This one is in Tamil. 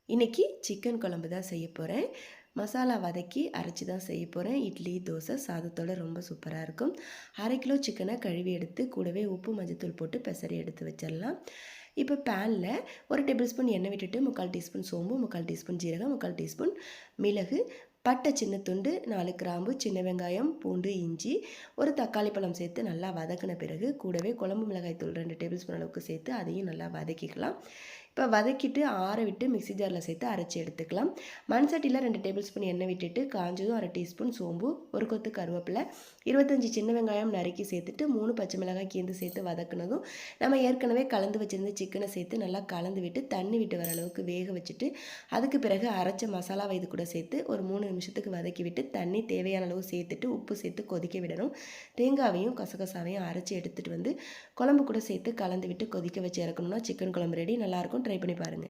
இன்றைக்கி சிக்கன் குழம்பு தான் செய்ய போகிறேன். மசாலா வதக்கி அரைச்சி தான் செய்ய போகிறேன். இட்லி, தோசை, சாதத்தோடு ரொம்ப சூப்பராக இருக்கும். 1/2 கிலோ சிக்கனை கழுவி எடுத்து கூடவே உப்பு மஞ்சத்தூள் போட்டு பெசரி எடுத்து வச்சிடலாம். இப்போ பேனில் 1 டேபிள் ஸ்பூன் எண்ணெய் விட்டுட்டு 3/4 டீஸ்பூன் சோம்பு, 3/4 டீஸ்பூன் ஜீரகம், 3/4 டீஸ்பூன் மிளகு, பட்டை சின்ன துண்டு, 4 கிராம்பு, சின்ன வெங்காயம், பூண்டு, இஞ்சி, ஒரு தக்காளி பழம் சேர்த்து நல்லா வதக்கின பிறகு கூடவே குழம்பு மிளகாய் தூள் 2 டேபிள் ஸ்பூன் அளவுக்கு சேர்த்து அதையும் நல்லா வதக்கிக்கலாம். இப்போ வதக்கிட்டு ஆற விட்டு மிக்ஸி ஜாரில் சேர்த்து அரைச்சி எடுத்துக்கலாம். மண் சட்டியில் 2 டேபிள் ஸ்பூன் எண்ணெய் விட்டுட்டு காஞ்சதும் 1/2 டீஸ்பூன் சோம்பு, ஒரு கொத்து கருவேப்பிலை, 25 சின்ன வெங்காயம் நறுக்கி சேர்த்துட்டு 3 பச்சை மிளகாய் கீந்து சேர்த்து வதக்குனதும் நம்ம ஏற்கனவே கலந்து வச்சுருந்த சிக்கனை சேர்த்து நல்லா கலந்து விட்டு தண்ணி விட்டு வர அளவுக்கு வேக வச்சுட்டு அதுக்கு பிறகு அரைச்ச மசாலாவை இது கூட சேர்த்து ஒரு 3 நிமிஷத்துக்கு வதக்கி விட்டு தண்ணி தேவையான அளவு சேர்த்துட்டு உப்பு சேர்த்து கொதிக்க விடணும். தேங்காவையும் கசகசாவையும் அரைச்சி எடுத்துகிட்டு வந்து குழம்பு கூட சேர்த்து கலந்து விட்டு கொதிக்க வச்சு இறக்கணும்னா சிக்கன் குழம்பு ரெடி. நல்லாயிருக்கும். ட்ரை பண்ணி பாருங்கள்.